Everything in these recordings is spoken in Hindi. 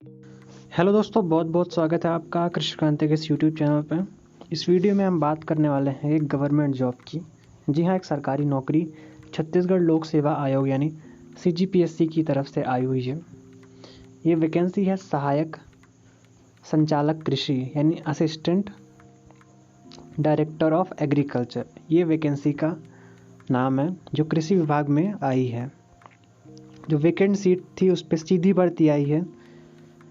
हेलो दोस्तों, बहुत बहुत स्वागत है आपका कृषि क्रांति के इस यूट्यूब चैनल पे। इस वीडियो में हम बात करने वाले हैं एक गवर्नमेंट जॉब की। जी हाँ, एक सरकारी नौकरी छत्तीसगढ़ लोक सेवा आयोग यानी CGPSC की तरफ से आई हुई है। ये वैकेंसी है सहायक संचालक कृषि यानी असिस्टेंट डायरेक्टर ऑफ एग्रीकल्चर। ये वैकेंसी का नाम है जो कृषि विभाग में आई है। जो वैकेंट सीट थी उस पर सीधी भर्ती आई है।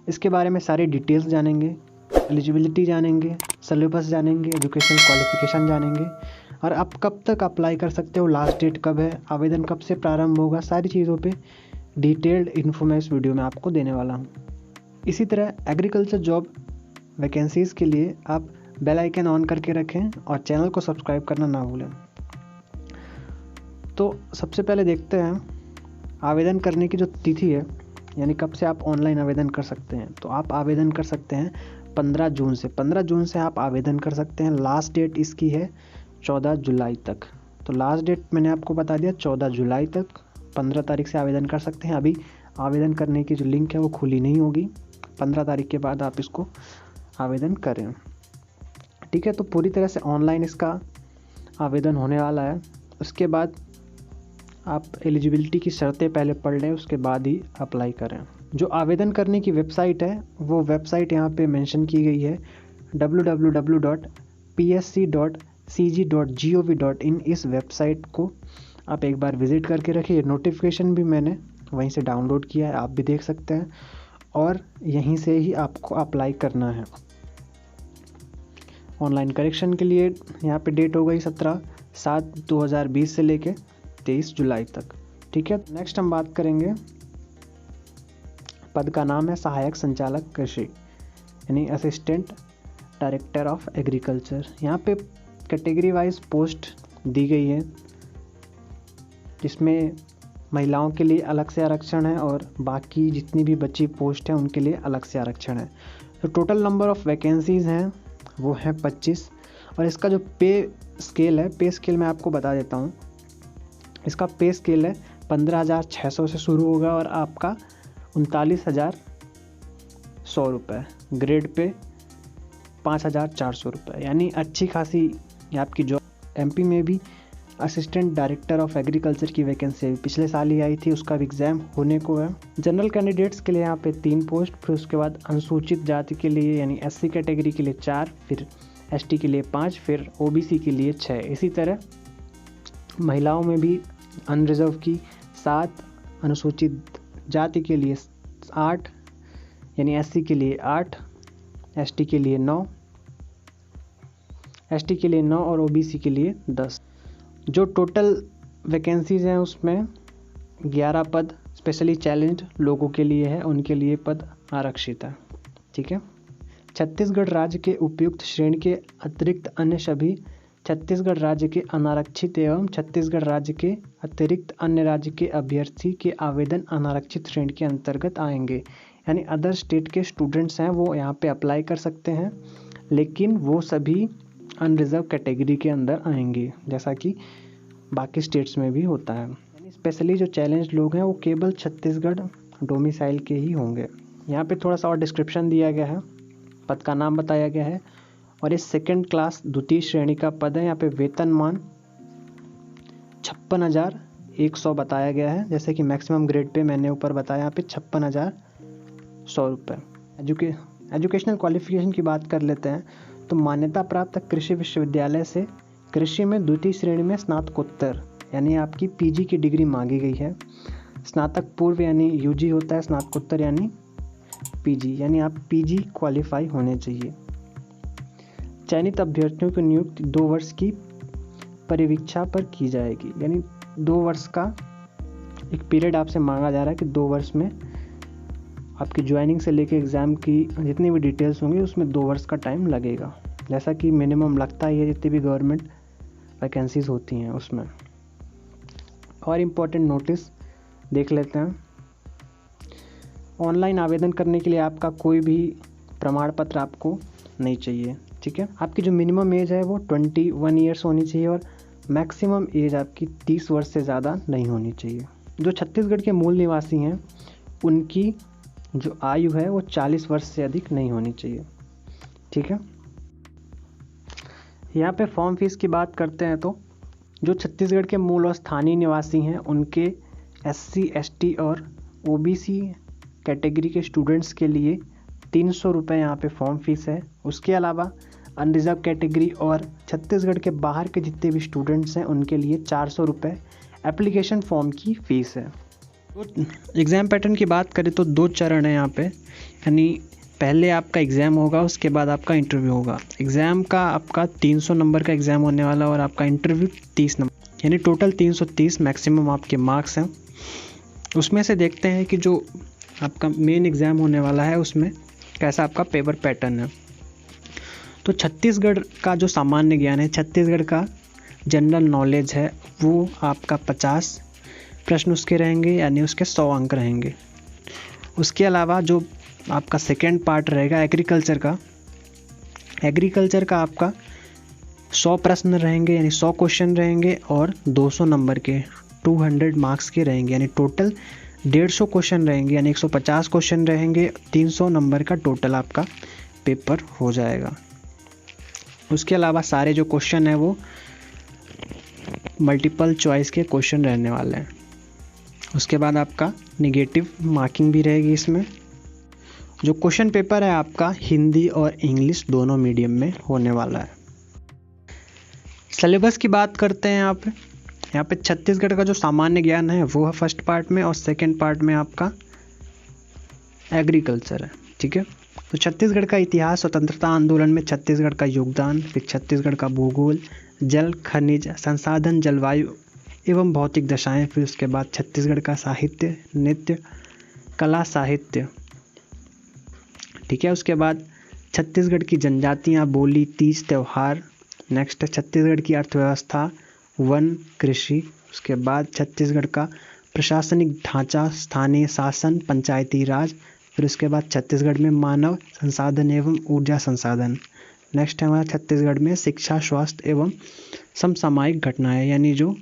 इसके बारे में सारी डिटेल्स जानेंगे, एलिजिबिलिटी जानेंगे, सिलेबस जानेंगे, एजुकेशनल क्वालिफिकेशन जानेंगे और आप कब तक अप्लाई कर सकते हो, लास्ट डेट कब है, आवेदन कब से प्रारंभ होगा, सारी चीज़ों पे डिटेल्ड इन्फॉर्मेशन वीडियो में आपको देने वाला हूँ। इसी तरह एग्रीकल्चर जॉब वैकेंसीज़ के लिए आप बेल आइकन ऑन करके रखें और चैनल को सब्सक्राइब करना ना भूलें। तो सबसे पहले देखते हैं आवेदन करने की जो तिथि है, यानी कब से आप ऑनलाइन आवेदन कर सकते हैं। तो आप आवेदन कर सकते हैं 15 जून से। 15 जून से आप आवेदन कर सकते हैं। लास्ट डेट इसकी है 14 जुलाई तक। तो लास्ट डेट मैंने आपको बता दिया 14 जुलाई तक। 15 तारीख से आवेदन कर सकते हैं। अभी आवेदन करने की जो लिंक है वो खुली नहीं होगी। 15 तारीख के बाद आप इसको आवेदन करें, ठीक है। तो पूरी तरह से ऑनलाइन इसका आवेदन होने वाला है। उसके बाद आप एलिजिबिलिटी की शर्तें पहले पढ़ लें, उसके बाद ही अप्लाई करें। जो आवेदन करने की वेबसाइट है वो वेबसाइट यहाँ पे मेंशन की गई है www.psc.cg.gov.in। इस वेबसाइट को आप एक बार विज़िट करके रखिए। नोटिफिकेशन भी मैंने वहीं से डाउनलोड किया है, आप भी देख सकते हैं और यहीं से ही आपको अप्लाई करना है। ऑनलाइन करेक्शन के लिए यहाँ पे डेट हो गई 17/7/2020 से लेके 23 जुलाई तक, ठीक है। नेक्स्ट हम बात करेंगे, पद का नाम है सहायक संचालक कृषि यानी असिस्टेंट डायरेक्टर ऑफ एग्रीकल्चर। यहाँ पे कैटेगरी वाइज पोस्ट दी गई है, जिसमें महिलाओं के लिए अलग से आरक्षण है और बाकी जितनी भी बची पोस्ट है उनके लिए अलग से आरक्षण है। तो टोटल नंबर ऑफ वैकेंसीज़ हैं वो है 25। और इसका जो पे स्केल है, पे स्केल मैं आपको बता देता हूँ। इसका पे स्केल है 15,600 से शुरू होगा और आपका 39,100 रुपये। ग्रेड पे 5,400 रुपये, यानी अच्छी खासी आपकी जॉब। MP में भी असिस्टेंट डायरेक्टर ऑफ एग्रीकल्चर की वैकेंसी पिछले साल ही आई थी, उसका भी एग्ज़ाम होने को है। जनरल कैंडिडेट्स के लिए यहाँ पे 3 पोस्ट, फिर उसके बाद अनुसूचित जाति के लिए यानी SC कैटेगरी के लिए 4, फिर ST के लिए 5, फिर OBC के लिए 6। इसी तरह महिलाओं में भी अनरिजर्व की 7, अनुसूचित जाति के लिए 8 यानी SC के लिए 8, ST के लिए 9, ST के लिए 9 और OBC के लिए 10। जो टोटल वैकेंसीज़ हैं उसमें 11 पद स्पेशली चैलेंज्ड लोगों के लिए है, उनके लिए पद आरक्षित है, ठीक है। छत्तीसगढ़ राज्य के उपयुक्त श्रेणी के अतिरिक्त अन्य सभी छत्तीसगढ़ राज्य के अनारक्षित एवं छत्तीसगढ़ राज्य के अतिरिक्त अन्य राज्य के अभ्यर्थी के आवेदन अनारक्षित श्रेणी के अंतर्गत आएंगे। यानी अदर स्टेट के स्टूडेंट्स हैं वो यहाँ पे अप्लाई कर सकते हैं, लेकिन वो सभी अनरिजर्व कैटेगरी के अंदर आएंगे, जैसा कि बाकी स्टेट्स में भी होता है। यानी स्पेशली जो चैलेंज लोग हैं वो केवल छत्तीसगढ़ डोमिसाइल के ही होंगे। यहाँ पे थोड़ा सा और डिस्क्रिप्शन दिया गया है, पद का नाम बताया गया है और ये 2nd क्लास द्वितीय श्रेणी का पद है। यहाँ पे वेतनमान 56,100 बताया गया है, जैसे कि मैक्सिमम ग्रेड पे मैंने ऊपर बताया यहाँ पे 56,100 रुपये। एजुकेशनल क्वालिफिकेशन की बात कर लेते हैं तो मान्यता प्राप्त कृषि विश्वविद्यालय से कृषि में द्वितीय श्रेणी में स्नातकोत्तर यानी आपकी PG की डिग्री मांगी गई है। स्नातक पूर्व यानी UG होता है, स्नातकोत्तर यानी PG, यानी आप PG क्वालिफाई होने चाहिए। चयनित अभ्यर्थियों की नियुक्ति 2 वर्ष की परिवीक्षा पर की जाएगी, यानी 2 वर्ष का एक पीरियड आपसे मांगा जा रहा है कि 2 वर्ष में आपकी ज्वाइनिंग से लेके एग्ज़ाम की जितनी भी डिटेल्स होंगी उसमें 2 वर्ष का टाइम लगेगा, जैसा कि मिनिमम लगता ही है जितनी भी गवर्नमेंट वैकेंसीज़ होती हैं उसमें। और इम्पोर्टेंट नोटिस देख लेते हैं। ऑनलाइन आवेदन करने के लिए आपका कोई भी प्रमाण पत्र आपको नहीं चाहिए, ठीक है। आपकी जो मिनिमम एज है वो 21 ईयर्स होनी चाहिए और मैक्सिमम एज आपकी 30 वर्ष से ज़्यादा नहीं होनी चाहिए। जो छत्तीसगढ़ के मूल निवासी हैं उनकी जो आयु है वो 40 वर्ष से अधिक नहीं होनी चाहिए। ठीक है। यहाँ पे फॉर्म फीस की बात करते हैं तो जो छत्तीसगढ़ के मूल और स्थानीय निवासी हैं उनके SC ST और OBC कैटेगरी के स्टूडेंट्स के लिए 300 रुपये यहाँ पे फॉर्म फीस है। उसके अलावा अनरिजर्व कैटेगरी और छत्तीसगढ़ के बाहर के जितने भी स्टूडेंट्स हैं उनके लिए 400 रुपये एप्लीकेशन फॉर्म की फ़ीस है। तो एग्ज़ाम पैटर्न की बात करें तो 2 चरण है यहाँ पे, यानी पहले आपका एग्ज़ाम होगा, उसके बाद आपका इंटरव्यू होगा। एग्ज़ाम का आपका 300 नंबर का एग्ज़ाम होने वाला और आपका इंटरव्यू 30 नंबर, यानी टोटल 330 मैक्सिमम आपके मार्क्स हैं। उसमें से देखते हैं कि जो आपका मेन एग्ज़ाम होने वाला है उसमें कैसा आपका पेपर पैटर्न है। तो छत्तीसगढ़ का जो सामान्य ज्ञान है, छत्तीसगढ़ का जनरल नॉलेज है, वो आपका 50 प्रश्न उसके रहेंगे, यानी उसके 100 अंक रहेंगे। उसके अलावा जो आपका सेकेंड पार्ट रहेगा एग्रीकल्चर का आपका 100 प्रश्न रहेंगे, यानी 100 क्वेश्चन रहेंगे और 200 नंबर के 200 मार्क्स के रहेंगे, यानी टोटल 150 क्वेश्चन रहेंगे, यानी 150 क्वेश्चन रहेंगे, 300 नंबर का टोटल आपका पेपर हो जाएगा। उसके अलावा सारे जो क्वेश्चन हैं वो मल्टीपल चॉइस के क्वेश्चन रहने वाले हैं। उसके बाद आपका नेगेटिव मार्किंग भी रहेगी इसमें। जो क्वेश्चन पेपर है आपका हिंदी और इंग्लिश दोनों मीडियम में होने वाला है। सिलेबस की बात करते हैं यहाँ पे छत्तीसगढ़ का जो सामान्य ज्ञान है वो है फर्स्ट पार्ट में और सेकंड पार्ट में आपका एग्रीकल्चर है। ठीक है। तो छत्तीसगढ़ का इतिहास, स्वतंत्रता आंदोलन में छत्तीसगढ़ का योगदान, फिर छत्तीसगढ़ का भूगोल, जल, खनिज संसाधन, जलवायु एवं भौतिक दशाएं, फिर उसके बाद छत्तीसगढ़ का साहित्य, नृत्य, कला, साहित्य। ठीक है। उसके बाद छत्तीसगढ़ की जनजातियां, बोली, तीज, त्यौहार। नेक्स्ट है छत्तीसगढ़ की अर्थव्यवस्था, वन, कृषि। उसके बाद छत्तीसगढ़ का प्रशासनिक ढांचा, स्थानीय शासन, पंचायती राज। फिर उसके बाद छत्तीसगढ़ में मानव संसाधन एवं ऊर्जा संसाधन। नेक्स्ट है हमारा छत्तीसगढ़ में शिक्षा, स्वास्थ्य एवं समसामयिक घटनाएं, यानी जो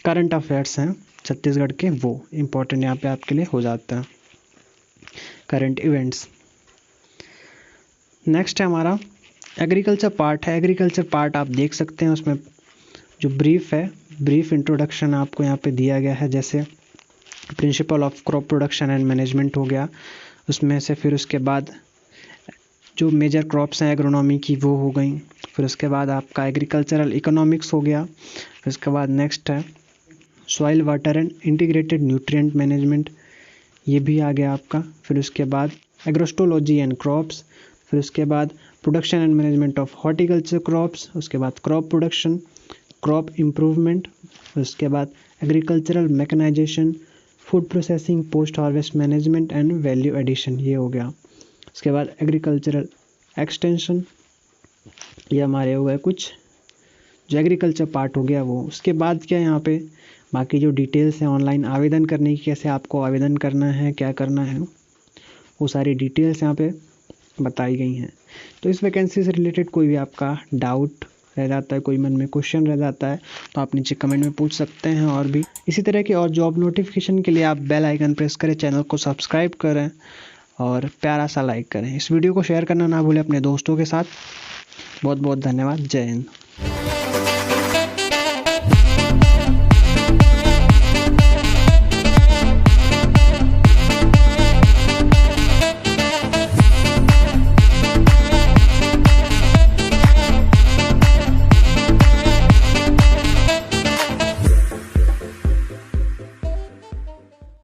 करंट अफेयर्स हैं छत्तीसगढ़ के, वो इम्पोर्टेंट यहाँ पे आपके लिए हो जाता है, करंट इवेंट्स। नेक्स्ट है हमारा एग्रीकल्चर पार्ट है। एग्रीकल्चर पार्ट आप देख सकते हैं, उसमें जो ब्रीफ इंट्रोडक्शन आपको यहाँ पे दिया गया है, जैसे principle of crop production and management हो गया उसमें से। फिर उसके बाद जो मेजर क्रॉप्स हैं एग्रोनॉमी की वो हो गई। फिर उसके बाद आपका एग्रीकल्चरल इकोनॉमिक्स हो गया। फिर उसके बाद नेक्स्ट है soil, water and integrated nutrient management, ये भी आ गया आपका। फिर उसके बाद एग्रोस्टोलॉजी एंड क्रॉप्स। फिर उसके बाद production and management of horticulture crops. उसके बाद क्रॉप प्रोडक्शन, क्रॉप इम्प्रूवमेंट। उसके बाद agricultural mechanization, food processing, post harvest management and value addition, ये हो गया। उसके बाद एग्रीकल्चरल एक्सटेंशन, ये हमारे हो गए कुछ जो एग्रीकल्चर पार्ट हो गया वो। उसके बाद क्या यहाँ पे बाकी जो डिटेल्स हैं ऑनलाइन आवेदन करने की, कैसे आपको आवेदन करना है, क्या करना है, वो सारी डिटेल्स यहाँ पे बताई गई हैं। तो इस वैकेंसी से रिलेटेड कोई भी आपका डाउट रह जाता है, कोई मन में क्वेश्चन रह जाता है, तो आप नीचे कमेंट में पूछ सकते हैं। और भी इसी तरह के और जॉब नोटिफिकेशन के लिए आप बेल आइकन प्रेस करें, चैनल को सब्सक्राइब करें और प्यारा सा लाइक करें। इस वीडियो को शेयर करना ना भूलें अपने दोस्तों के साथ। बहुत बहुत धन्यवाद। जय हिंद।